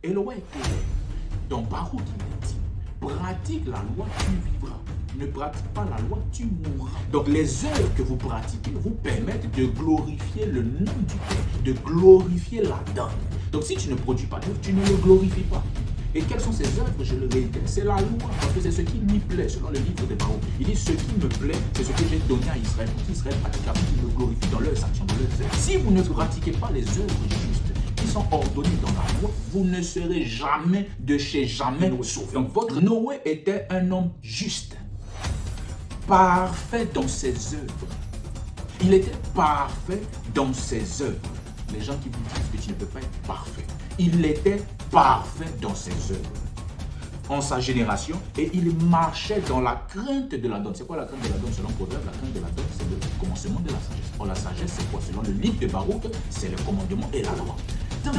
Et le roi est clair. Donc, Baruch, il dit, pratique la loi, tu vivras. Ne pratique pas la loi, tu mourras. Donc, les œuvres que vous pratiquez vous permettent de glorifier le nom du Père, de glorifier la donne. Donc, si tu ne produis pas d'œuvres, tu ne le glorifies pas. Et quelles sont ces œuvres? Je le réitère, c'est la loi, parce que c'est ce qui m'y plaît, selon le livre des Baruch. Il dit, ce qui me plaît, c'est ce que j'ai donné à Israël, pour qu'Israël pratique, pour qu'ils me glorifient dans leurs actions, dans leurs œuvres. Si vous ne pratiquez pas les œuvres justes, qui sont ordonnées dans la loi, vous ne serez jamais de chez jamais sauvés. Donc, votre Noé était un homme juste, parfait dans ses œuvres. Il était parfait dans ses œuvres. Les gens qui vous disent que tu ne peux pas être parfait, il était parfait dans ses œuvres, en sa génération, et il marchait dans la crainte de la donne. C'est quoi la crainte de la donne? Selon Proverbe, la crainte de la donne, c'est le commencement de la sagesse. Or, la sagesse, c'est quoi? Selon le livre de Baruch, c'est le commandement et la loi. Donc,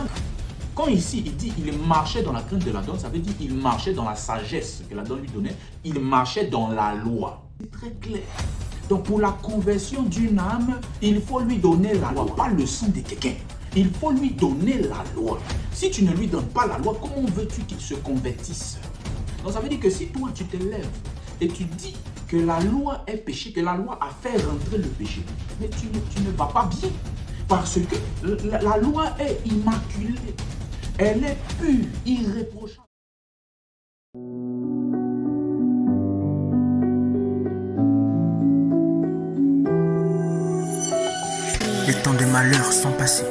quand ici, il dit il marchait dans la crainte de la donne, ça veut dire il marchait dans la sagesse que la donne lui donnait, il marchait dans la loi. C'est très clair. Donc, pour la conversion d'une âme, il faut lui donner la loi, pas le sang de quelqu'un. Il faut lui donner la loi. Si tu ne lui donnes pas la loi, comment veux-tu qu'il se convertisse? Donc ça veut dire que si toi tu te lèves et tu dis que la loi est péché, que la loi a fait rentrer le péché, mais tu ne vas pas bien. Parce que la loi est immaculée. Elle est pure, irréprochable. Les temps de malheur sont passés.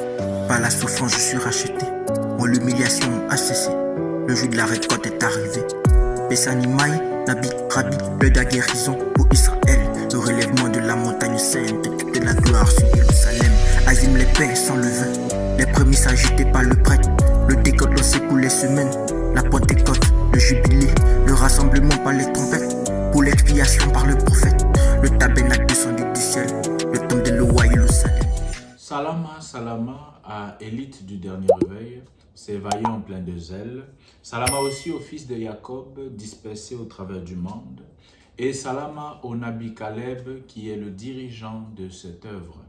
Par la souffrance, je suis racheté. Mon humiliation a cessé. Le jour de la récolte est arrivé. Bessani Maï, Nabi, Rabbi, l'heure de la guérison pour Israël. Le relèvement de la montagne sainte, de la gloire sur Jérusalem. Azim les pains sans levain. Les prémices agitées par le prêtre. Le décote lancé pour les semaines. La Pentecôte, le jubilé. Le rassemblement par les trompettes. Pour l'expiation par le prophète. Le tabernacle descendu du ciel. Le temple de Loa Jérusalem. Salama, salama à élite du dernier réveil, ces vaillants pleins de zèle. Salama aussi aux fils de Jacob dispersés au travers du monde. Et salama au Nabi Caleb qui est le dirigeant de cette œuvre.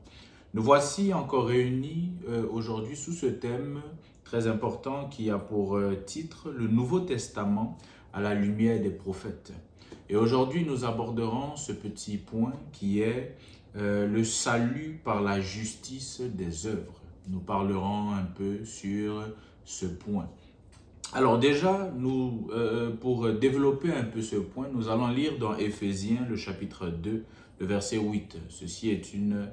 Nous voici encore réunis aujourd'hui sous ce thème très important qui a pour titre le Nouveau Testament à la lumière des prophètes. Et aujourd'hui nous aborderons ce petit point qui est le salut par la justice des œuvres. Nous parlerons un peu sur ce point. Alors déjà, pour développer un peu ce point, nous allons lire dans Éphésiens le chapitre 2, le verset 8. Ceci est une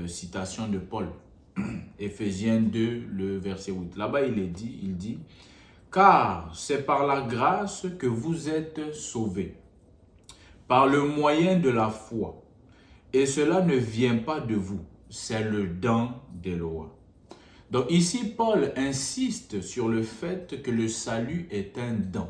citation de Paul. Éphésiens 2, le verset 8. Là-bas, il dit « Car c'est par la grâce que vous êtes sauvés, par le moyen de la foi. Et cela ne vient pas de vous, c'est le don des lois. » Donc ici, Paul insiste sur le fait que le salut est un don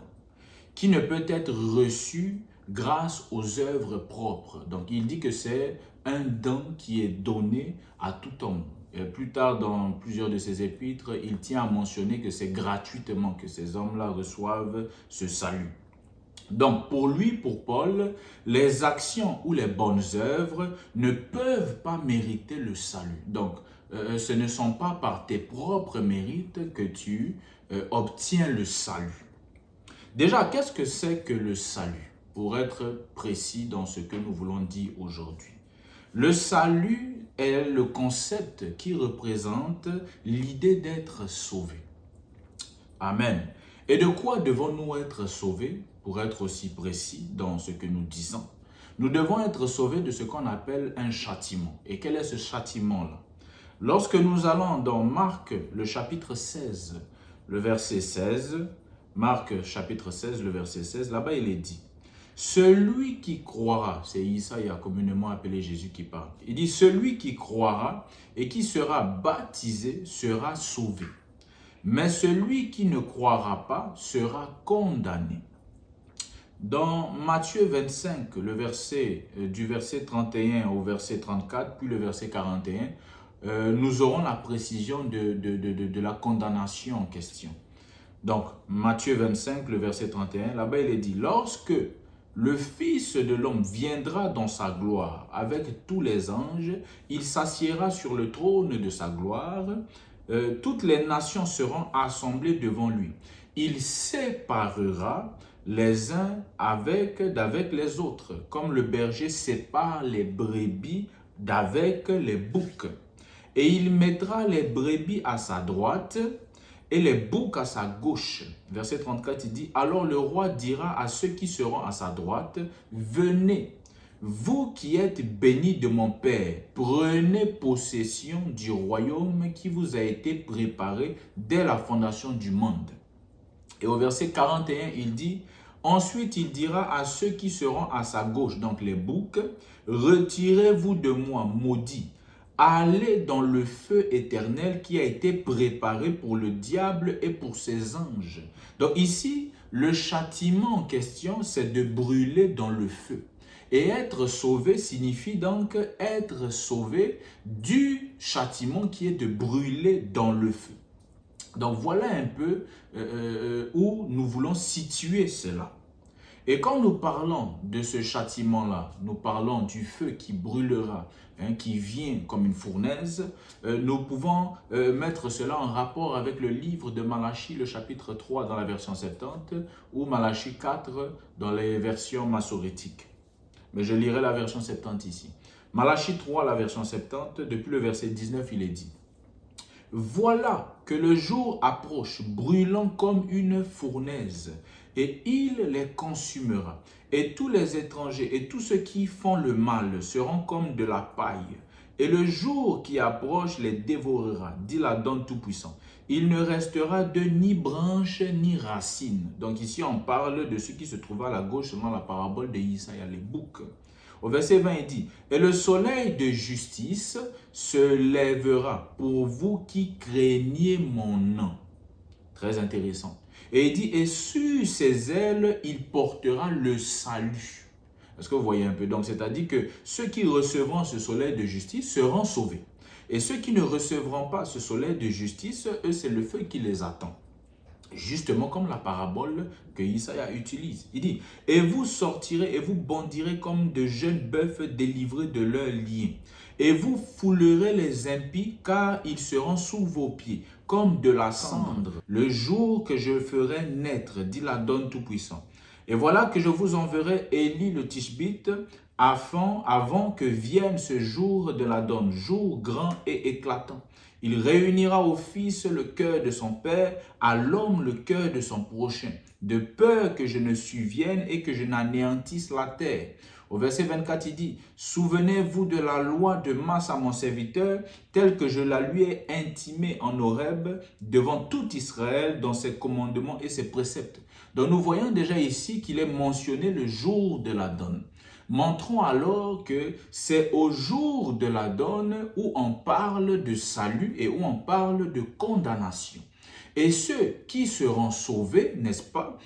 qui ne peut être reçu grâce aux œuvres propres. Donc il dit que c'est un don qui est donné à tout homme. Et plus tard, dans plusieurs de ses épîtres, il tient à mentionner que c'est gratuitement que ces hommes-là reçoivent ce salut. Donc, pour lui, pour Paul, les actions ou les bonnes œuvres ne peuvent pas mériter le salut. Donc, ce ne sont pas par tes propres mérites que tu obtiens le salut. Déjà, qu'est-ce que c'est que le salut? Pour être précis dans ce que nous voulons dire aujourd'hui. Le salut est le concept qui représente l'idée d'être sauvé. Amen. Et de quoi devons-nous être sauvés? Pour être aussi précis dans ce que nous disons, nous devons être sauvés de ce qu'on appelle un châtiment. Et quel est ce châtiment-là? Lorsque nous allons dans Marc, le chapitre 16, le verset 16, Marc, chapitre 16, le verset 16, là-bas il est dit, « Celui qui croira », c'est Isaïe communément appelé Jésus qui parle, il dit « Celui qui croira et qui sera baptisé sera sauvé. Mais celui qui ne croira pas sera condamné. » Dans Matthieu 25, le verset, du verset 31 au verset 34, puis le verset 41, nous aurons la précision de la condamnation en question. Donc, Matthieu 25, le verset 31, là-bas il est dit « Lorsque le Fils de l'homme viendra dans sa gloire avec tous les anges, il s'assiera sur le trône de sa gloire. toutes les nations seront assemblées devant lui. Il séparera les uns d'avec les autres, comme le berger sépare les brebis d'avec les boucs. Et il mettra les brebis à sa droite et les boucs à sa gauche. Verset 34, il dit, alors le roi dira à ceux qui seront à sa droite, venez, vous qui êtes bénis de mon Père, prenez possession du royaume qui vous a été préparé dès la fondation du monde. Et au verset 41, il dit, ensuite il dira à ceux qui seront à sa gauche, donc les boucs, retirez-vous de moi, maudits, allez dans le feu éternel qui a été préparé pour le diable et pour ses anges. Donc ici, le châtiment en question, c'est de brûler dans le feu. Et être sauvé signifie donc être sauvé du châtiment qui est de brûler dans le feu. Donc voilà un peu où nous voulons situer cela. Et quand nous parlons de ce châtiment-là, nous parlons du feu qui brûlera, qui vient comme une fournaise, nous pouvons mettre cela en rapport avec le livre de Malachie, le chapitre 3 dans la version 70, ou Malachie 4 dans les versions massorétiques. Mais je lirai la version 70 ici. Malachie 3, la version 70, depuis le verset 19, il est dit, « Voilà que le jour approche, brûlant comme une fournaise, et il les consumera. Et tous les étrangers et tous ceux qui font le mal seront comme de la paille. Et le jour qui approche les dévorera, dit l'Adon Tout-Puissant. Il ne restera de ni branche ni racine. » Donc ici on parle de ce qui se trouve à la gauche selon la parabole de Isaïe, les boucs. Au verset 20, il dit, « Et le soleil de justice se lèvera pour vous qui craignez mon nom. » Très intéressant. Et il dit, « Et sur ses ailes, il portera le salut. » Est-ce que vous voyez un peu? Donc, c'est-à-dire que ceux qui recevront ce soleil de justice seront sauvés. Et ceux qui ne recevront pas ce soleil de justice, eux, c'est le feu qui les attend. Justement comme la parabole que Isaïe utilise. Il dit, « Et vous sortirez et vous bondirez comme de jeunes bœufs délivrés de leur lien. Et vous foulerez les impies, car ils seront sous vos pieds, comme de la cendre, le jour que je ferai naître, dit l'Adon Tout-Puissant. Et voilà que je vous enverrai Élie le Tishbite, avant que vienne ce jour de l'Adon, jour grand et éclatant. Il réunira au fils le cœur de son père, à l'homme le cœur de son prochain, de peur que je ne survienne et que je n'anéantisse la terre. » Au verset 24, il dit, « Souvenez-vous de la loi de Massa mon serviteur, telle que je la lui ai intimée en Horeb, devant tout Israël, dans ses commandements et ses préceptes. » Donc nous voyons déjà ici qu'il est mentionné le jour de l'Adon. Montrons alors que c'est au jour de l'Adon où on parle de salut et où on parle de condamnation. Et ceux qui seront sauvés, n'est-ce pas,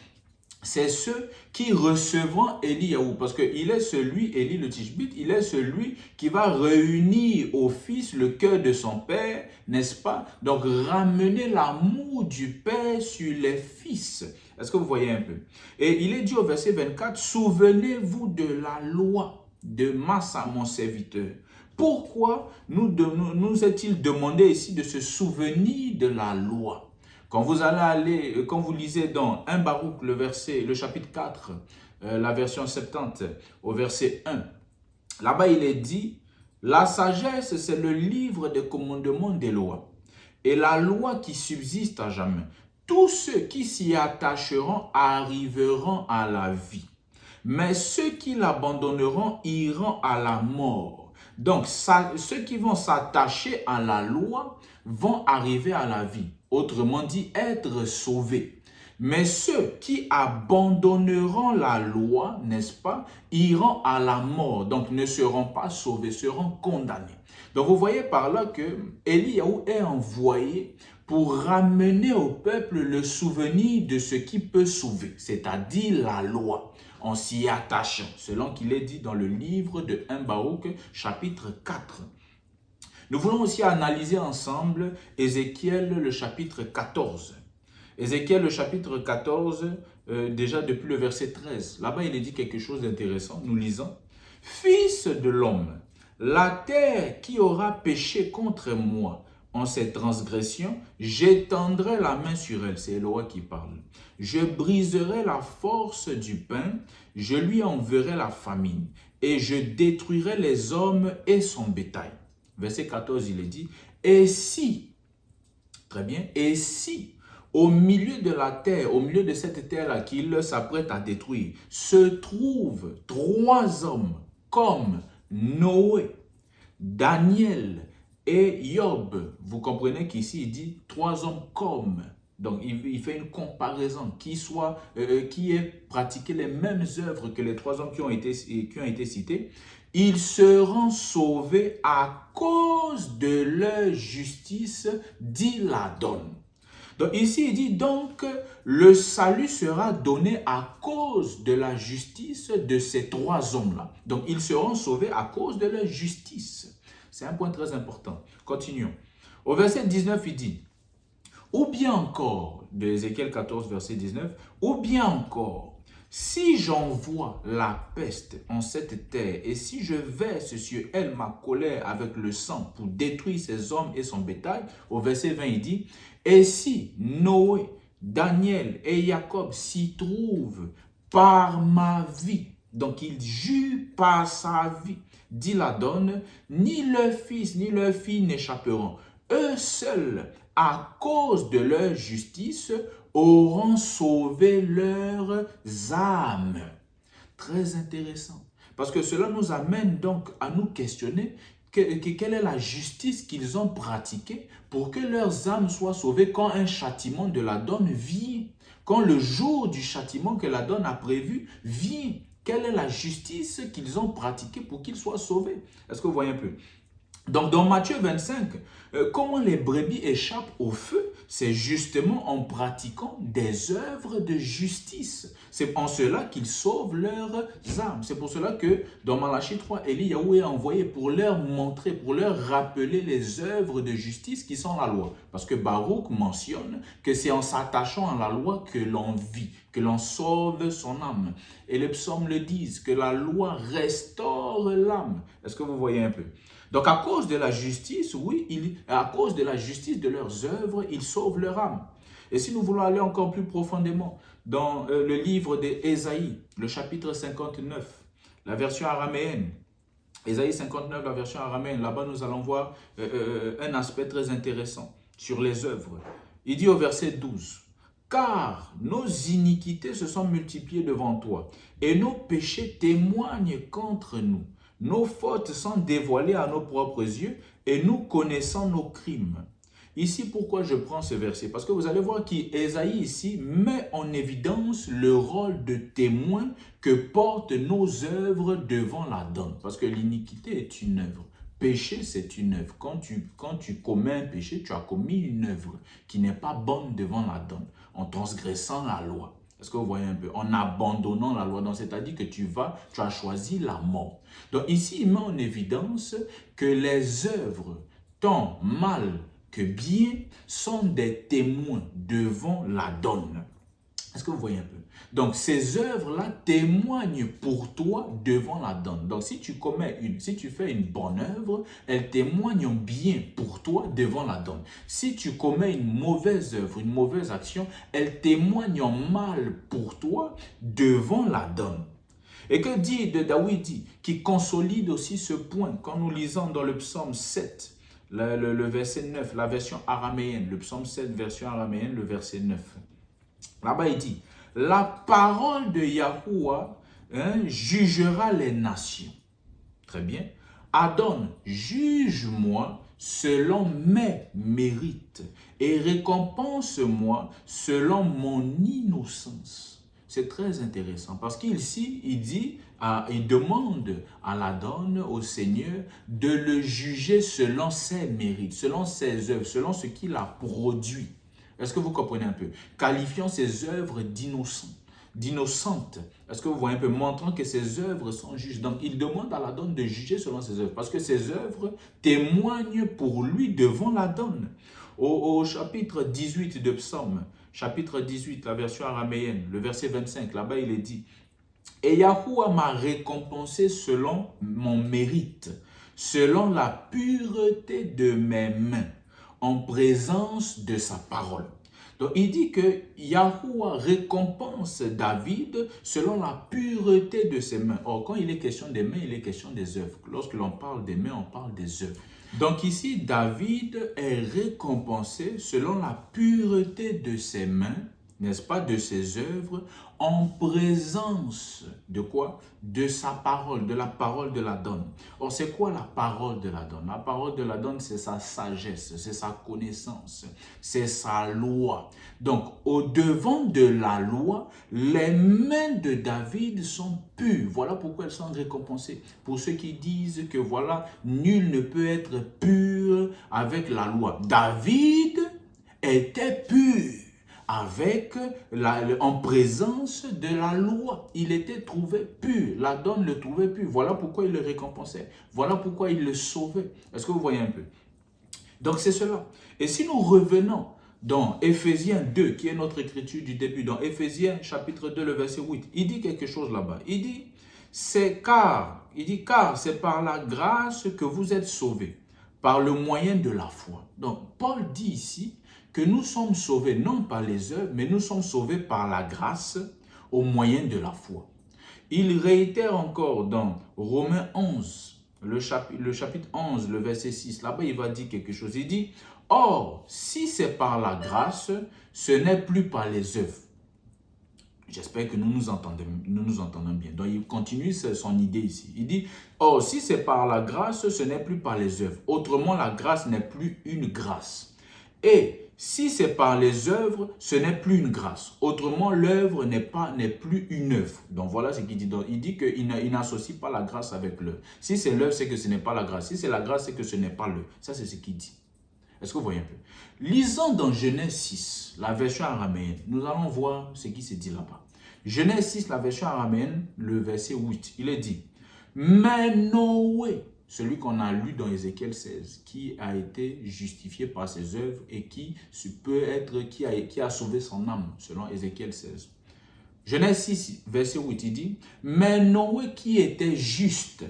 c'est ceux qui recevront Eliyahu, parce qu'il est celui, Élie le Tishbite, il est celui qui va réunir au fils le cœur de son père, n'est-ce pas? Donc ramener l'amour du père sur les fils. Est-ce que vous voyez un peu? Et il est dit au verset 24, « Souvenez-vous de la loi de Massa, mon serviteur. » Pourquoi nous est-il demandé ici de se souvenir de la loi? Quand vous lisez dans 1 Baruch, le chapitre 4, la version 70, au verset 1, là-bas il est dit, « La sagesse, c'est le livre des commandements des lois, et la loi qui subsiste à jamais. Tous ceux qui s'y attacheront arriveront à la vie, mais ceux qui l'abandonneront iront à la mort. » Donc, ceux qui vont s'attacher à la loi vont arriver à la vie. Autrement dit, être sauvés. Mais ceux qui abandonneront la loi, n'est-ce pas, iront à la mort. Donc, ne seront pas sauvés, seront condamnés. Donc, vous voyez par là que Eliyahu est envoyé pour ramener au peuple le souvenir de ce qui peut sauver, c'est-à-dire la loi, en s'y attachant, selon qu'il est dit dans le livre de 1 Baruch, chapitre 4. Nous voulons aussi analyser ensemble Ézéchiel, le chapitre 14. Ézéchiel, le chapitre 14, déjà depuis le verset 13. Là-bas, il est dit quelque chose d'intéressant. Nous lisons. « Fils de l'homme, la terre qui aura péché contre moi, en ses transgressions, j'étendrai la main sur elle. C'est Eloah qui parle. Je briserai la force du pain, je lui enverrai la famine, et je détruirai les hommes et son bétail. Verset 14, il est dit, et si, très bien, et si, au milieu de la terre, au milieu de cette terre-là qu'il s'apprête à détruire, se trouvent 3 hommes comme Noé, Daniel et Job. Vous comprenez qu'ici il dit 3 hommes comme. Donc il fait une comparaison qui ait pratiqué les mêmes œuvres que les 3 hommes qui ont été cités. Ils seront sauvés à cause de leur justice, dit l'Adon. Donc ici, il dit donc, le salut sera donné à cause de la justice de ces 3 hommes-là. Donc ils seront sauvés à cause de leur justice. C'est un point très important. Continuons. Au verset 19, il dit, ou bien encore, de Ézéchiel 14, verset 19, ou bien encore, si j'envoie la peste en cette terre et si je verse sur elle ma colère avec le sang pour détruire ces hommes et son bétail, au verset 20 il dit, et si Noé, Daniel et Jacob s'y trouvent par ma vie, donc il jure par sa vie, dit l'Adon, ni leur fils ni leur fille n'échapperont. Eux seuls, à cause de leur justice, auront sauvé leurs âmes. Très intéressant. Parce que cela nous amène donc à nous questionner quelle est la justice qu'ils ont pratiquée pour que leurs âmes soient sauvées quand un châtiment de l'Adon vient. Quand le jour du châtiment que l'Adon a prévu vient. Quelle est la justice qu'ils ont pratiquée pour qu'ils soient sauvés? Est-ce que vous voyez un peu? Donc dans Matthieu 25, comment les brebis échappent au feu? C'est justement en pratiquant des œuvres de justice. C'est en cela qu'ils sauvent leurs âmes. C'est pour cela que dans Malachie 3, Élie Yahweh est envoyé pour leur montrer, pour leur rappeler les œuvres de justice qui sont la loi. Parce que Baruch mentionne que c'est en s'attachant à la loi que l'on vit, que l'on sauve son âme. Et les psaumes le disent, que la loi restaure l'âme. Est-ce que vous voyez un peu? Donc à cause de la justice, oui, à cause de la justice de leurs œuvres, ils sauvent leur âme. Et si nous voulons aller encore plus profondément dans le livre d'Ésaïe, le chapitre 59, la version araméenne, Ésaïe 59, la version araméenne, là-bas nous allons voir un aspect très intéressant sur les œuvres. Il dit au verset 12, « Car nos iniquités se sont multipliées devant toi, et nos péchés témoignent contre nous. Nos fautes sont dévoilées à nos propres yeux et nous connaissons nos crimes. » Ici, pourquoi je prends ce verset? Parce que vous allez voir qu'Ésaïe ici met en évidence le rôle de témoin que portent nos œuvres devant l'Adon. Parce que l'iniquité est une œuvre. Péché, c'est une œuvre. Quand tu commets un péché, tu as commis une œuvre qui n'est pas bonne devant l'Adon, en transgressant la loi. Est-ce que vous voyez un peu? En abandonnant la loi. Donc, c'est-à-dire que tu as choisi la mort. Donc, ici, il met en évidence que les œuvres, tant mal que bien, sont des témoins devant l'Adon. Est-ce que vous voyez un peu? Donc, ces œuvres-là témoignent pour toi devant l'Adon. Donc, si tu fais une bonne œuvre, elles témoignent bien pour toi devant l'Adon. Si tu commets une mauvaise œuvre, une mauvaise action, elles témoignent mal pour toi devant l'Adon. Et que dit de David, qui consolide aussi ce point quand nous lisons dans le psaume 7, le verset 9, la version araméenne, le psaume 7, version araméenne, le verset 9. Là-bas, il dit, « La parole de Yahuwah jugera les nations. » Très bien. « Adon, juge-moi selon mes mérites et récompense-moi selon mon innocence. » C'est très intéressant parce qu'ici, il demande à l'Adon, au Seigneur, de le juger selon ses mérites, selon ses œuvres, selon ce qu'il a produit. Est-ce que vous comprenez un peu? Qualifiant ses œuvres d'innocentes. Est-ce que vous voyez un peu? Montrant que ses œuvres sont justes. Donc, il demande à l'Adon de juger selon ses œuvres parce que ses œuvres témoignent pour lui devant l'Adon. Au chapitre 18 de Psaume, chapitre 18, la version araméenne, le verset 25, là-bas il est dit, « Et Yahuwah m'a récompensé selon mon mérite, selon la pureté de mes mains, en présence de sa parole. Donc il dit que Yahuwah récompense David selon la pureté de ses mains. Or, quand il est question des mains, il est question des œuvres. Lorsque l'on parle des mains, on parle des œuvres. Donc ici, David est récompensé selon la pureté de ses mains, n'est-ce pas, de ses œuvres, en présence de quoi? De sa parole, de la parole de l'Adon. Or, c'est quoi la parole de l'Adon? La parole de l'Adon, c'est sa sagesse, c'est sa connaissance, c'est sa loi. Donc, au-devant de la loi, les mains de David sont pures. Voilà pourquoi elles sont récompensées. Pour ceux qui disent que voilà, nul ne peut être pur avec la loi. David était pur en présence de la loi. Il était trouvé pur. L'Adon le trouvait pur. Voilà pourquoi il le récompensait. Voilà pourquoi il le sauvait. Est-ce que vous voyez un peu? Donc c'est cela. Et si nous revenons dans Éphésiens 2, qui est notre écriture du début, dans Éphésiens chapitre 2, le verset 8, il dit quelque chose là-bas. Il dit, car c'est par la grâce que vous êtes sauvés, par le moyen de la foi. Donc Paul dit ici que nous sommes sauvés non par les œuvres, mais nous sommes sauvés par la grâce au moyen de la foi. Il réitère encore dans Romains 11, le chapitre 11, le verset 6. Là-bas, il va dire quelque chose. Il dit, « Or, si c'est par la grâce, ce n'est plus par les œuvres. » J'espère que nous nous entendons bien. Donc, il continue son idée ici. Il dit, « Or, si c'est par la grâce, ce n'est plus par les œuvres. Autrement, la grâce n'est plus une grâce. Et si c'est par les œuvres, ce n'est plus une grâce. Autrement, l'œuvre n'est plus une œuvre. » Donc voilà ce qu'il dit. Donc, il dit qu'il n'associe pas la grâce avec l'œuvre. Si c'est l'œuvre, c'est que ce n'est pas la grâce. Si c'est la grâce, c'est que ce n'est pas l'œuvre. Ça, c'est ce qu'il dit. Est-ce que vous voyez un peu? Lisons dans Genèse 6, la version araméenne. Nous allons voir ce qui se dit là-bas. Genèse 6, la version araméenne, le verset 8. Il est dit, « Mais Noé, celui qu'on a lu dans Ézéchiel 16, qui a été justifié par ses œuvres et qui a sauvé son âme, selon Ézéchiel 16. Genèse 6, verset 8, il dit, « Mais Noé qui était juste,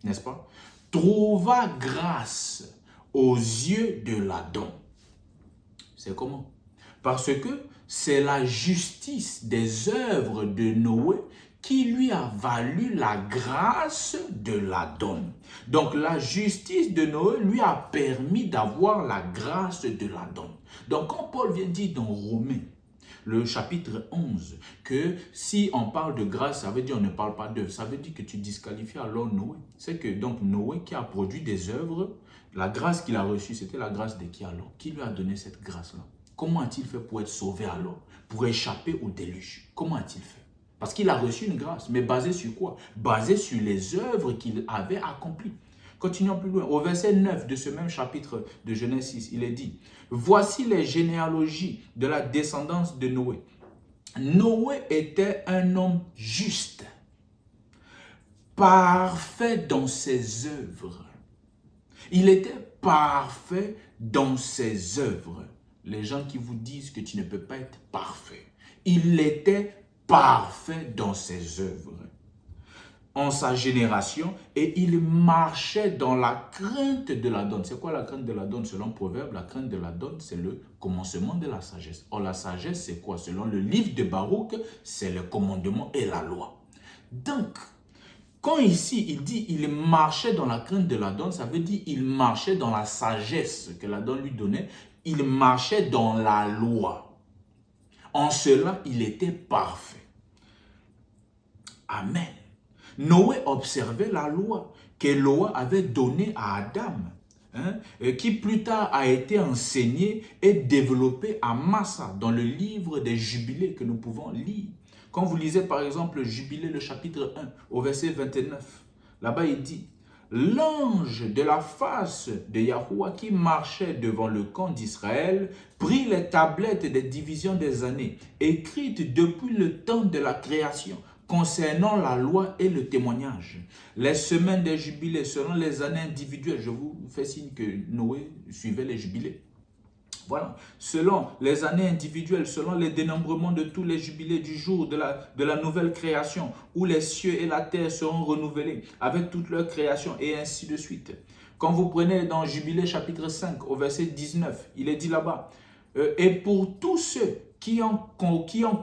n'est-ce pas, trouva grâce aux yeux de l'Adon. » C'est comment? Parce que c'est la justice des œuvres de Noé qui lui a valu la grâce de l'Adon. Donc la justice de Noé lui a permis d'avoir la grâce de l'Adon. Donc quand Paul vient dire dans Romains, le chapitre 11, que si on parle de grâce, ça veut dire on ne parle pas d'œuvre. Ça veut dire que tu disqualifies alors Noé. C'est que donc Noé qui a produit des œuvres, la grâce qu'il a reçue, c'était la grâce de qui alors? Qui lui a donné cette grâce-là? Comment a-t-il fait pour être sauvé alors? Pour échapper au déluge? Comment a-t-il fait? Parce qu'il a reçu une grâce, mais basée sur quoi? Basée sur les œuvres qu'il avait accomplies. Continuons plus loin. Au verset 9 de ce même chapitre de Genèse 6, il est dit, « Voici les généalogies de la descendance de Noé. Noé était un homme juste, parfait dans ses œuvres. » Il était parfait dans ses œuvres. Les gens qui vous disent que tu ne peux pas être parfait. Il était parfait dans ses œuvres, en sa génération, et il marchait dans la crainte de l'Adon. C'est quoi la crainte de l'Adon? Selon Proverbe, la crainte de l'Adon, c'est le commencement de la sagesse. Or, la sagesse, c'est quoi? Selon le livre de Baruch, c'est le commandement et la loi. Donc, quand ici, il dit il marchait dans la crainte de l'Adon, ça veut dire il marchait dans la sagesse que l'Adon lui donnait. Il marchait dans la loi. En cela, il était parfait. Amen. Noé observait la loi que Noé avait donnée à Adam, qui plus tard a été enseignée et développée à Massa dans le livre des Jubilés que nous pouvons lire. Quand vous lisez par exemple le Jubilé, le chapitre 1, au verset 29, là-bas il dit, « L'ange de la face de Yahuwah qui marchait devant le camp d'Israël prit les tablettes des divisions des années, écrites depuis le temps de la création, concernant la loi et le témoignage. Les semaines des jubilés selon les années individuelles. » Je vous fais signe que Noé suivait les jubilés. Voilà. Selon les années individuelles, selon les dénombrements de tous les jubilés du jour de la nouvelle création, où les cieux et la terre seront renouvelés avec toute leur création, et ainsi de suite. Quand vous prenez dans Jubilé chapitre 5 au verset 19, il est dit là-bas, et pour tous ceux qui ont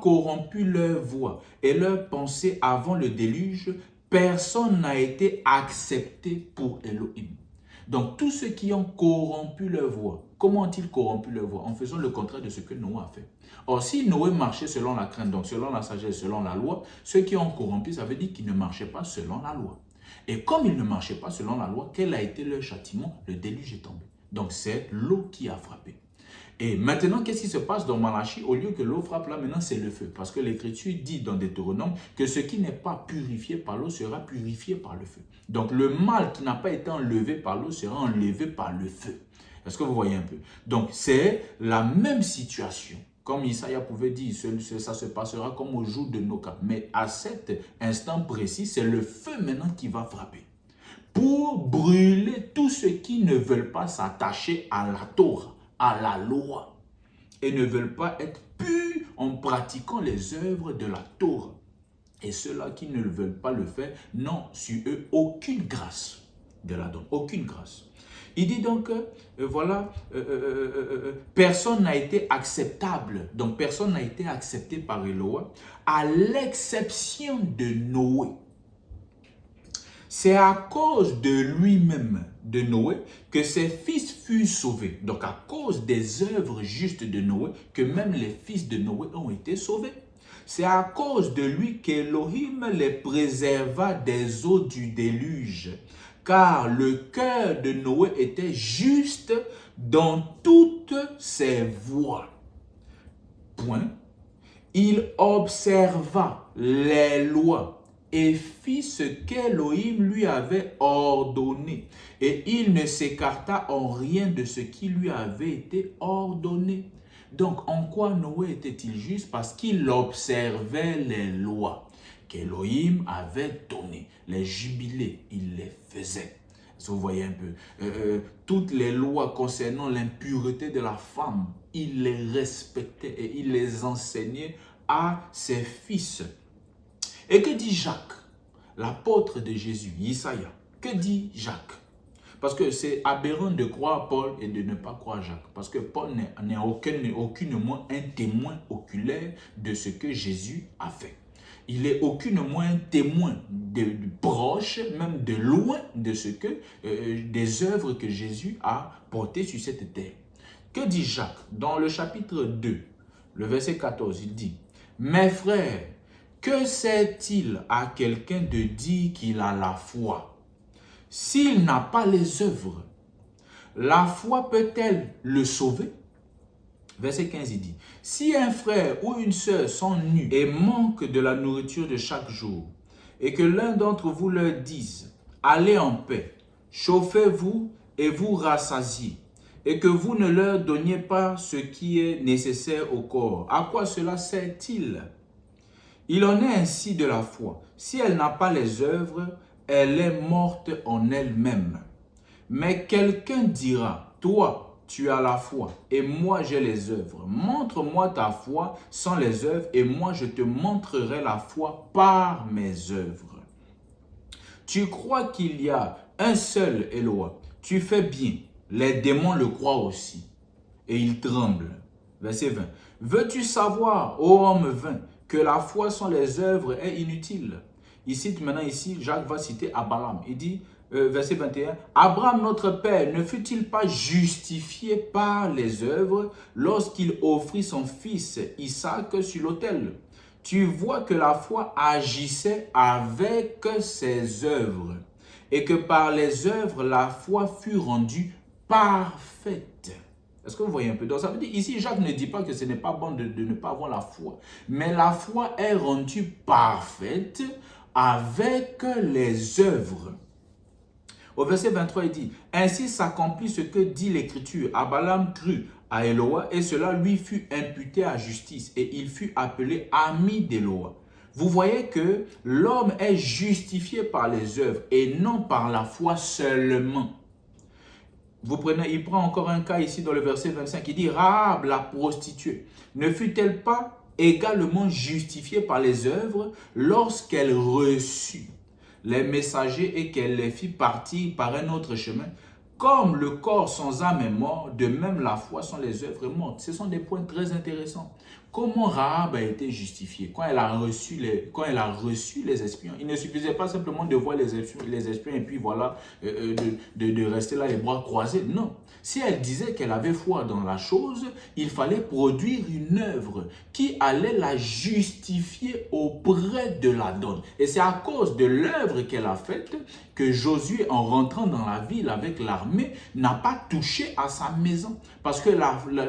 corrompu leur voix et leur pensée avant le déluge, personne n'a été accepté pour Elohim. Donc, tous ceux qui ont corrompu leur voix, comment ont-ils corrompu leur voix? En faisant le contraire de ce que Noé a fait. Or, si Noé marchait selon la crainte, donc selon la sagesse, selon la loi, ceux qui ont corrompu, ça veut dire qu'ils ne marchaient pas selon la loi. Et comme ils ne marchaient pas selon la loi, quel a été leur châtiment? Le déluge est tombé. Donc, c'est l'eau qui a frappé. Et maintenant, qu'est-ce qui se passe dans Malachie? Au lieu que l'eau frappe là, maintenant c'est le feu. Parce que l'Écriture dit dans Deutéronome que ce qui n'est pas purifié par l'eau sera purifié par le feu. Donc le mal qui n'a pas été enlevé par l'eau sera enlevé par le feu. Est-ce que vous voyez un peu? Donc c'est la même situation. Comme Isaïe pouvait dire, ça se passera comme au jour de Noka. Mais à cet instant précis, c'est le feu maintenant qui va frapper. Pour brûler tous ceux qui ne veulent pas s'attacher à la Torah, à la loi, et ne veulent pas être purs en pratiquant les œuvres de la Torah. Et ceux-là qui ne veulent pas le faire n'ont sur eux aucune grâce de l'Adam, aucune grâce. Il dit donc, personne n'a été acceptable, donc personne n'a été accepté par Elohim, à l'exception de Noé. C'est à cause de lui-même, de Noé, que ses fils furent sauvés. Donc à cause des œuvres justes de Noé, que même les fils de Noé ont été sauvés. C'est à cause de lui qu'Elohim les préserva des eaux du déluge. Car le cœur de Noé était juste dans toutes ses voies. Point. Il observa les lois et fit ce qu'Elohim lui avait ordonné. Et il ne s'écarta en rien de ce qui lui avait été ordonné. Donc, en quoi Noé était-il juste? Parce qu'il observait les lois qu'Elohim avait données. Les jubilés, il les faisait. Vous voyez un peu. Toutes les lois concernant l'impureté de la femme, il les respectait et il les enseignait à ses fils. Et que dit Jacques, l'apôtre de Jésus, Isaïe? Que dit Jacques? Parce que c'est aberrant de croire Paul et de ne pas croire Jacques. Parce que Paul n'est aucunement un témoin oculaire de ce que Jésus a fait. Il est aucunement un témoin de proche, même de loin, de ce que des œuvres que Jésus a portées sur cette terre. Que dit Jacques? Dans le chapitre 2, le verset 14, il dit « Mes frères, que sert-il à quelqu'un de dire qu'il a la foi s'il n'a pas les œuvres? La foi peut-elle le sauver ?» Verset 15, il dit, « Si un frère ou une sœur sont nus et manquent de la nourriture de chaque jour, et que l'un d'entre vous leur dise, « Allez en paix, chauffez-vous et vous rassasiez, et que vous ne leur donniez pas ce qui est nécessaire au corps, à quoi cela sert-il » Il en est ainsi de la foi. Si elle n'a pas les œuvres, elle est morte en elle-même. Mais quelqu'un dira, toi, tu as la foi, et moi j'ai les œuvres. Montre-moi ta foi sans les œuvres, et moi je te montrerai la foi par mes œuvres. Tu crois qu'il y a un seul Elohim. Tu fais bien. Les démons le croient aussi, et ils tremblent. Verset 20. Veux-tu savoir, ô homme vain, que la foi sans les œuvres est inutile? Il cite maintenant ici, Jacques va citer Abraham. Il dit, verset 21, « Abraham notre père ne fut-il pas justifié par les œuvres lorsqu'il offrit son fils Isaac sur l'autel? Tu vois que la foi agissait avec ses œuvres et que par les œuvres, la foi fut rendue parfaite. » Est-ce que vous voyez un peu? Donc ça veut dire, ici, Jacques ne dit pas que ce n'est pas bon de ne pas avoir la foi. Mais la foi est rendue parfaite avec les œuvres. Au verset 23, il dit, « Ainsi s'accomplit ce que dit l'Écriture. Abraham crut à Elohim et cela lui fut imputé à justice et il fut appelé ami d'Elohim. » Vous voyez que l'homme est justifié par les œuvres et non par la foi seulement. Vous prenez, il prend encore un cas ici dans le verset 25, il dit, « Rahab la prostituée, ne fut-elle pas également justifiée par les œuvres lorsqu'elle reçut les messagers et qu'elle les fit partir par un autre chemin? Comme le corps sans âme est mort, de même la foi sans les œuvres est morte. Ce sont des points très intéressants. Comment Rahab a été justifiée quand elle a reçu les espions? Il ne suffisait pas simplement de voir les espions et puis voilà, de rester là les bras croisés. Non. Si elle disait qu'elle avait foi dans la chose, il fallait produire une œuvre qui allait la justifier auprès de la donne. Et c'est à cause de l'œuvre qu'elle a faite que Josué, en rentrant dans la ville avec l'armée, n'a pas touché à sa maison. Parce que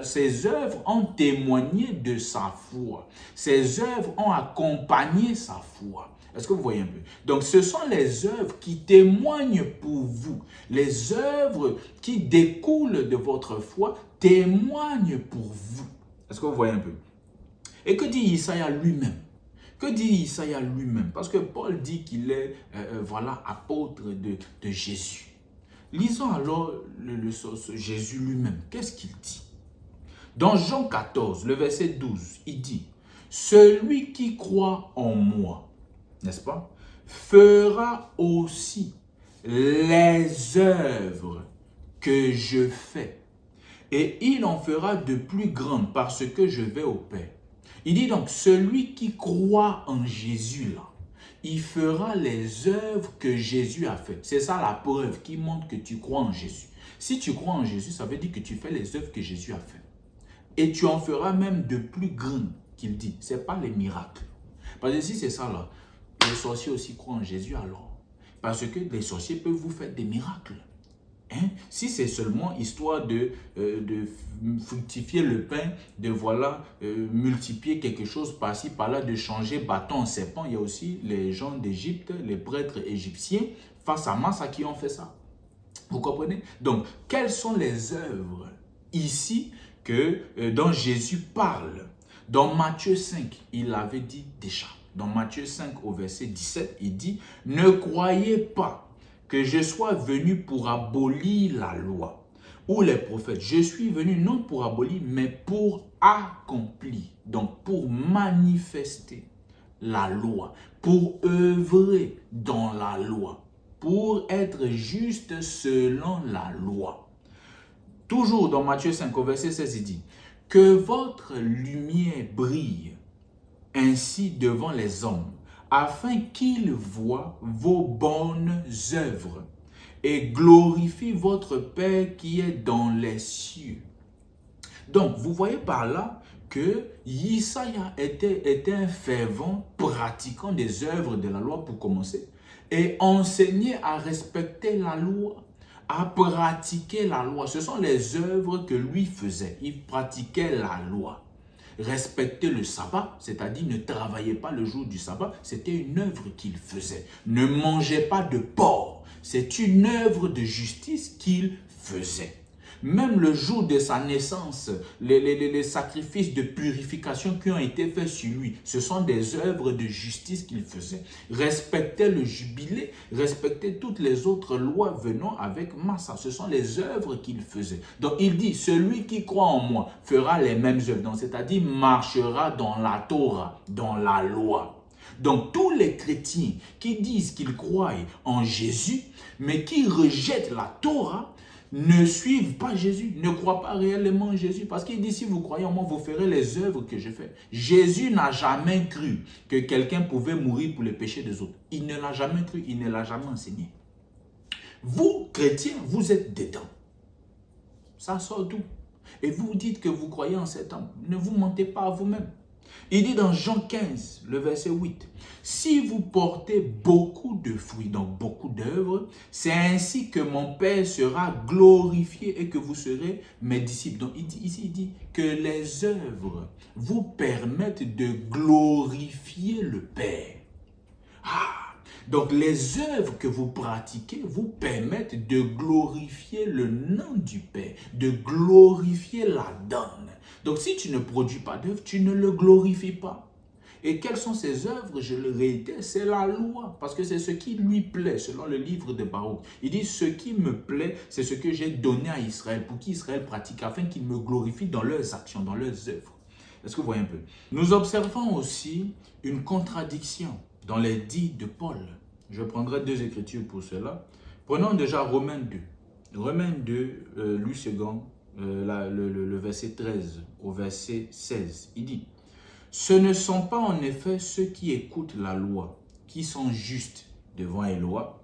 ses œuvres ont témoigné de sa foi. Ses œuvres ont accompagné sa foi. Est-ce que vous voyez un peu? Donc, ce sont les œuvres qui témoignent pour vous. Les œuvres qui découlent de votre foi témoignent pour vous. Est-ce que vous voyez un peu? Et que dit Isaïe lui-même? Que dit Isaïe lui-même? Parce que Paul dit qu'il est, voilà, apôtre de Jésus. Lisons alors Jésus lui-même. Qu'est-ce qu'il dit? Dans Jean 14, le verset 12, il dit « Celui qui croit en moi, n'est-ce pas, fera aussi les œuvres que je fais, et il en fera de plus grandes parce que je vais au Père. » Il dit donc, celui qui croit en Jésus là, il fera les œuvres que Jésus a faites. C'est ça la preuve qui montre que tu crois en Jésus. Si tu crois en Jésus, ça veut dire que tu fais les œuvres que Jésus a faites. Et tu en feras même de plus grandes, qu'il dit. Ce n'est pas les miracles. Parce que si c'est ça là, les sorciers aussi croient en Jésus alors. Parce que les sorciers peuvent vous faire des miracles. Hein? Si c'est seulement histoire de fructifier le pain, de voilà, multiplier quelque chose par-ci, par-là, de changer bâton en serpent, il y a aussi les gens d'Égypte, les prêtres égyptiens, face à Massa qui ont fait ça. Vous comprenez? Donc, quelles sont les œuvres ici dont Jésus parle? Dans Matthieu 5, il l'avait dit déjà. Dans Matthieu 5 au verset 17, il dit « Ne croyez pas que je sois venu pour abolir la loi ou les prophètes. Je suis venu non pour abolir, mais pour accomplir. » Donc, pour manifester la loi, pour œuvrer dans la loi, pour être juste selon la loi. Toujours dans Matthieu 5 au verset 16, il dit « Que votre lumière brille ainsi devant les hommes, afin qu'ils voient vos bonnes œuvres et glorifient votre Père qui est dans les cieux. » Donc, vous voyez par là que Isaïe était un fervent pratiquant des œuvres de la loi pour commencer et enseignait à respecter la loi, à pratiquer la loi. Ce sont les œuvres que lui faisait. Il pratiquait la loi. Respecter le sabbat, c'est-à-dire ne travailler pas le jour du sabbat, c'était une œuvre qu'il faisait. Ne mangez pas de porc, c'est une œuvre de justice qu'il faisait. Même le jour de sa naissance, les sacrifices de purification qui ont été faits sur lui, ce sont des œuvres de justice qu'il faisait. Respecter le jubilé, respecter toutes les autres lois venant avec Massa, ce sont les œuvres qu'il faisait. Donc il dit, celui qui croit en moi fera les mêmes œuvres, c'est-à-dire marchera dans la Torah, dans la loi. Donc tous les chrétiens qui disent qu'ils croient en Jésus, mais qui rejettent la Torah, ne suivent pas Jésus, ne croient pas réellement en Jésus. Parce qu'il dit, si vous croyez en moi, vous ferez les œuvres que je fais. Jésus n'a jamais cru que quelqu'un pouvait mourir pour les péchés des autres. Il ne l'a jamais cru, il ne l'a jamais enseigné. Vous, chrétiens, vous êtes dedans. Ça sort d'où? Et vous dites que vous croyez en cet homme. Ne vous mentez pas à vous-même. Il dit dans Jean 15, le verset 8, « Si vous portez beaucoup de fruits, donc beaucoup d'œuvres, c'est ainsi que mon Père sera glorifié et que vous serez mes disciples. » Donc ici, il dit que les œuvres vous permettent de glorifier le Père. Donc les œuvres que vous pratiquez vous permettent de glorifier le nom du Père, de glorifier la donne. Donc si tu ne produis pas d'œuvres, tu ne le glorifies pas. Et quelles sont ces œuvres? Je le réitère, c'est la loi, parce que c'est ce qui lui plaît, selon le livre de Baruch. Il dit, ce qui me plaît, c'est ce que j'ai donné à Israël, pour qu'Israël pratique, afin qu'il me glorifie dans leurs actions, dans leurs œuvres. Est-ce que vous voyez un peu? Nous observons aussi une contradiction dans les dits de Paul. Je prendrai deux écritures pour cela. Prenons déjà Romains 2. Romains 2, Louis second, le verset 13 au verset 16, il dit: ce ne sont pas en effet ceux qui écoutent la loi qui sont justes devant Éloi,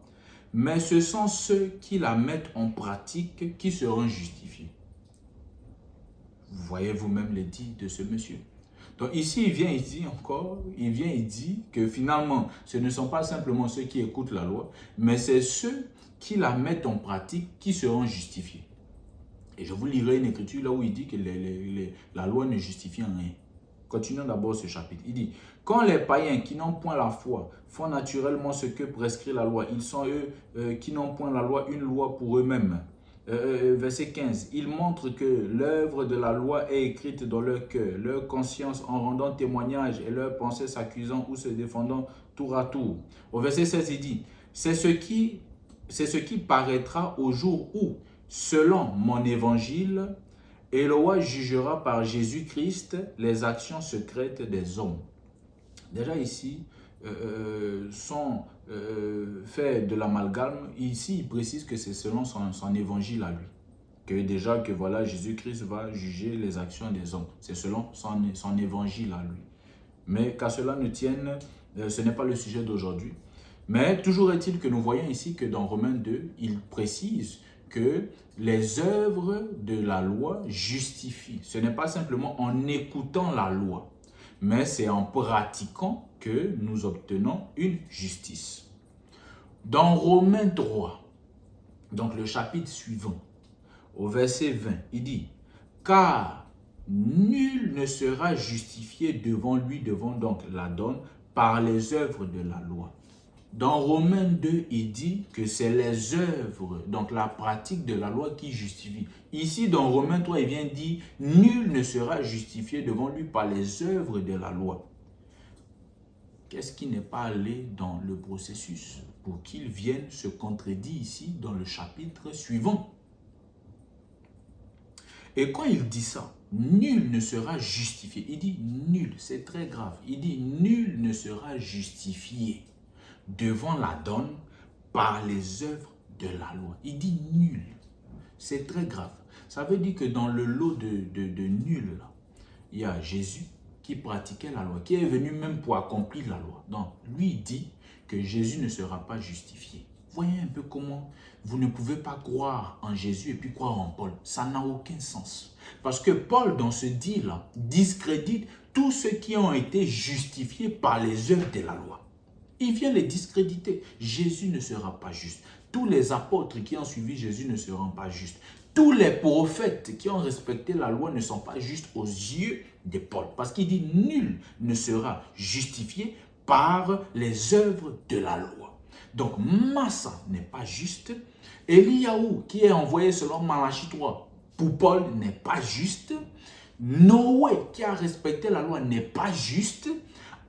mais ce sont ceux qui la mettent en pratique qui seront justifiés. Vous voyez vous-même les dits de ce monsieur. Donc ici, il vient, il dit que finalement, ce ne sont pas simplement ceux qui écoutent la loi, mais c'est ceux qui la mettent en pratique qui seront justifiés. Et je vous lirai une écriture là où il dit que la loi ne justifie en rien. Continuons d'abord ce chapitre. Il dit: quand les païens qui n'ont point la foi font naturellement ce que prescrit la loi, ils sont eux qui n'ont point la loi, une loi pour eux-mêmes. Verset 15, il montre que l'œuvre de la loi est écrite dans leur cœur, leur conscience en rendant témoignage et leurs pensées s'accusant ou se défendant tour à tour. Au verset 16, il dit: c'est ce qui paraîtra au jour où, selon mon évangile, Éloi jugera par Jésus-Christ les actions secrètes des hommes. Déjà ici, sont fait de l'amalgame. Ici, il précise que c'est selon son évangile à lui. Que voilà, Jésus-Christ va juger les actions des hommes. C'est selon son évangile à lui. Mais qu'à cela ne tienne, ce n'est pas le sujet d'aujourd'hui. Mais toujours est-il que nous voyons ici que dans Romains 2, il précise que les œuvres de la loi justifient. Ce n'est pas simplement en écoutant la loi, mais c'est en pratiquant que nous obtenons une justice. Dans Romains 3, donc le chapitre suivant, au verset 20, il dit: car nul ne sera justifié devant lui, devant donc l'Adon, par les œuvres de la loi. Dans Romains 2, il dit que c'est les œuvres, donc la pratique de la loi qui justifie. Ici, dans Romains 3, il vient dire: nul ne sera justifié devant lui par les œuvres de la loi. Qu'est-ce qui n'est pas allé dans le processus pour qu'il vienne se contredire ici dans le chapitre suivant? Et quand il dit ça, nul ne sera justifié. Il dit nul, c'est très grave. Il dit nul ne sera justifié devant l'Adon par les œuvres de la loi. Il dit nul. C'est très grave. Ça veut dire que dans le lot de nul, là, il y a Jésus qui pratiquait la loi, qui est venu même pour accomplir la loi. Donc, lui dit que Jésus ne sera pas justifié. Voyez un peu comment vous ne pouvez pas croire en Jésus et puis croire en Paul. Ça n'a aucun sens. Parce que Paul, dans ce dit-là, discrédite tous ceux qui ont été justifiés par les œuvres de la loi. Il vient les discréditer. Jésus ne sera pas juste. Tous les apôtres qui ont suivi Jésus ne seront pas justes. Tous les prophètes qui ont respecté la loi ne sont pas justes aux yeux de Paul. Parce qu'il dit nul ne sera justifié par les œuvres de la loi. Donc Massa n'est pas juste. Eliaou qui est envoyé selon Malachie 3 pour Paul n'est pas juste. Noé qui a respecté la loi n'est pas juste.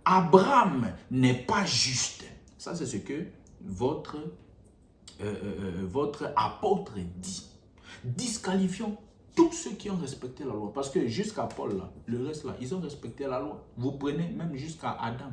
Abraham n'est pas juste. Ça, c'est ce que votre apôtre dit. Disqualifions tous ceux qui ont respecté la loi. Parce que jusqu'à Paul, là, le reste, là, ils ont respecté la loi. Vous prenez même jusqu'à Adam,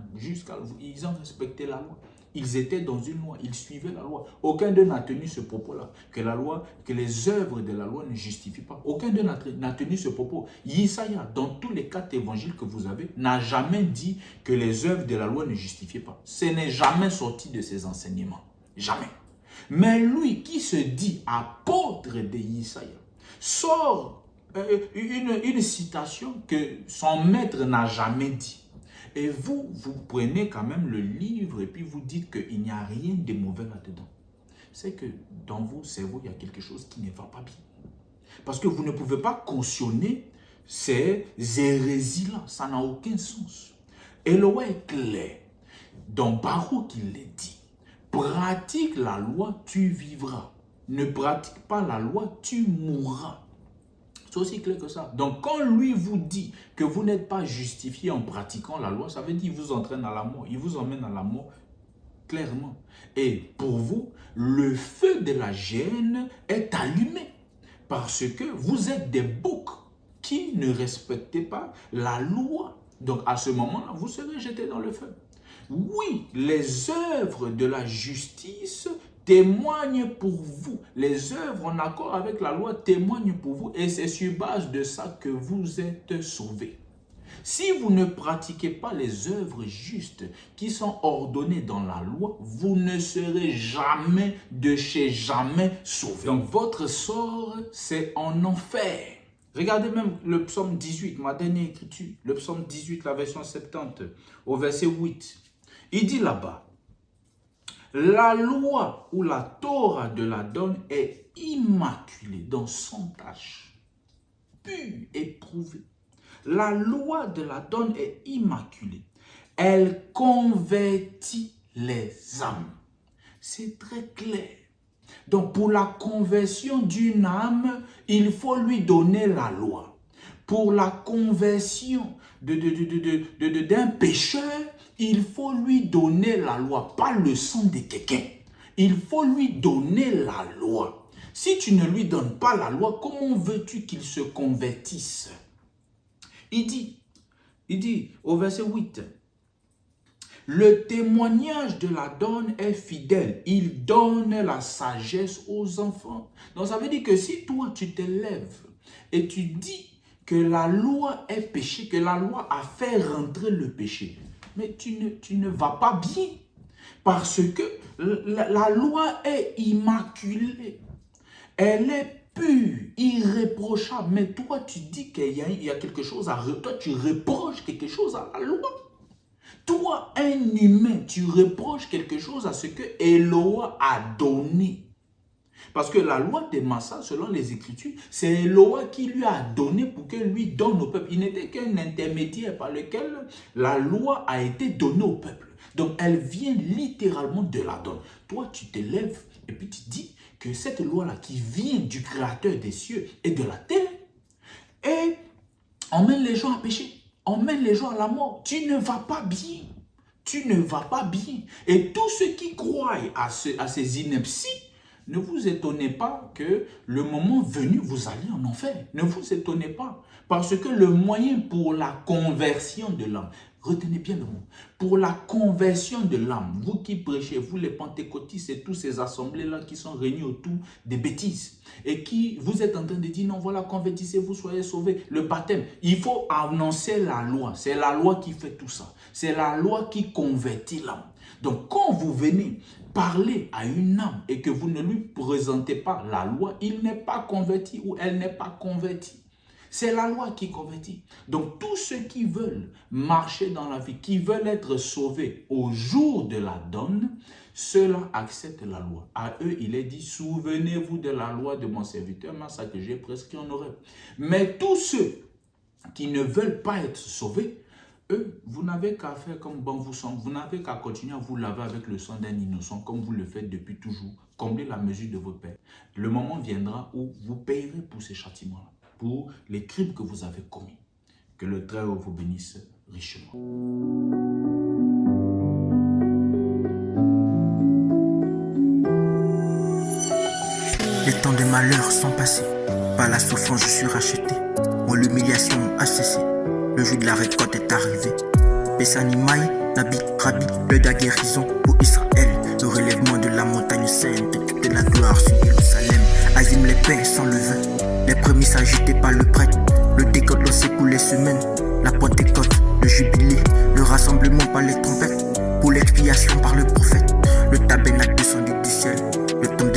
ils ont respecté la loi. Ils étaient dans une loi, ils suivaient la loi. Aucun d'eux n'a tenu ce propos-là, que les œuvres de la loi ne justifient pas. Aucun d'eux n'a tenu ce propos. Isaïa, dans tous les 4 évangiles que vous avez, n'a jamais dit que les œuvres de la loi ne justifiaient pas. Ce n'est jamais sorti de ses enseignements. Jamais. Mais lui qui se dit apôtre de Isaïa, sort une citation que son maître n'a jamais dit. Et vous prenez quand même le livre et puis vous dites qu'il n'y a rien de mauvais là-dedans. C'est que dans vos cerveaux, il y a quelque chose qui ne va pas bien. Parce que vous ne pouvez pas cautionner ces hérésies-là. Ça n'a aucun sens. Éloi est clair. Dans Baruch, il le dit. Pratique la loi, tu vivras. Ne pratique pas la loi, tu mourras. C'est aussi clair que ça. Donc, quand lui vous dit que vous n'êtes pas justifié en pratiquant la loi, ça veut dire qu'il vous entraîne à la mort. Il vous emmène à la mort clairement. Et pour vous, le feu de la gêne est allumé. Parce que vous êtes des boucs qui ne respectez pas la loi. Donc, à ce moment-là, vous serez jetés dans le feu. Oui, les œuvres de la justice témoignent pour vous. Les œuvres en accord avec la loi témoignent pour vous et c'est sur base de ça que vous êtes sauvés. Si vous ne pratiquez pas les œuvres justes qui sont ordonnées dans la loi, vous ne serez jamais de chez jamais sauvés. Donc votre sort, c'est en enfer. Regardez même le psaume 18, ma dernière écriture, le psaume 18, la version 70, au verset 8. Il dit là-bas, la loi ou la Torah de la donne est immaculée, donc sans tache, pure et prouvée. La loi de la donne est immaculée. Elle convertit les âmes. C'est très clair. Donc, pour la conversion d'une âme, il faut lui donner la loi. Pour la conversion d'un pécheur, il faut lui donner la loi, pas le sang de quelqu'un. Il faut lui donner la loi. Si tu ne lui donnes pas la loi, comment veux-tu qu'il se convertisse? Il dit au verset 8, le témoignage de la donne est fidèle. Il donne la sagesse aux enfants. Donc ça veut dire que si toi tu te lèves et tu dis que la loi est péché, que la loi a fait rentrer le péché, mais tu ne vas pas bien. Parce que la loi est immaculée. Elle est pure, irréprochable. Mais toi tu dis qu'il y a quelque chose à... Toi tu reproches quelque chose à la loi. Toi, un humain, tu reproches quelque chose à ce que Eloa a donné. Parce que la loi des Massas, selon les Écritures, c'est Eloa qui lui a donné pour qu'il lui donne au peuple. Il n'était qu'un intermédiaire par lequel la loi a été donnée au peuple. Donc, elle vient littéralement de la donne. Toi, tu te lèves et puis tu dis que cette loi-là qui vient du Créateur des cieux et de la terre, et emmène les gens à pécher. Emmène les gens à la mort. Tu ne vas pas bien. Tu ne vas pas bien. Et tous ceux qui croient à ces inepties, ne vous étonnez pas que le moment venu, vous allez en enfer. Ne vous étonnez pas. Parce que le moyen pour la conversion de l'âme, retenez bien le mot, pour la conversion de l'âme, vous qui prêchez, vous les pentecôtistes et tous ces assemblées-là qui sont réunis autour des bêtises et qui vous êtes en train de dire non, voilà, convertissez-vous, soyez sauvés. Le baptême, il faut annoncer la loi. C'est la loi qui fait tout ça. C'est la loi qui convertit l'âme. Donc, quand vous venez parler à une âme et que vous ne lui présentez pas la loi, il n'est pas converti ou elle n'est pas convertie. C'est la loi qui convertit. Donc, tous ceux qui veulent marcher dans la vie, qui veulent être sauvés au jour de la donne, ceux-là acceptent la loi. À eux, il est dit, souvenez-vous de la loi de mon serviteur, mais ça que j'ai prescrit en oreille. Mais tous ceux qui ne veulent pas être sauvés, eux, vous n'avez qu'à faire comme bon vous semble. Vous n'avez qu'à continuer à vous laver avec le sang d'un innocent, comme vous le faites depuis toujours. Comblez la mesure de votre père. Le moment viendra où vous payerez pour ces châtiments-là, pour les crimes que vous avez commis. Que le Très-Haut vous bénisse richement. Les temps de malheur sont passés. Par la souffrance, je suis racheté. Mon l'humiliation a cessé. Le jour de la récolte est arrivé. Bessani Maï, Nabi, Rabbi, le de la guérison pour Israël. Le relèvement de la montagne sainte, de la gloire sur Jérusalem. Azim les pains sans levain. Les prémices agitées par le prêtre. Le décote lancé pour les semaines. La Pentecôte, le jubilé. Le rassemblement par les trompettes. Pour l'expiation par le prophète. Le tabernacle descendu du ciel. Le temps de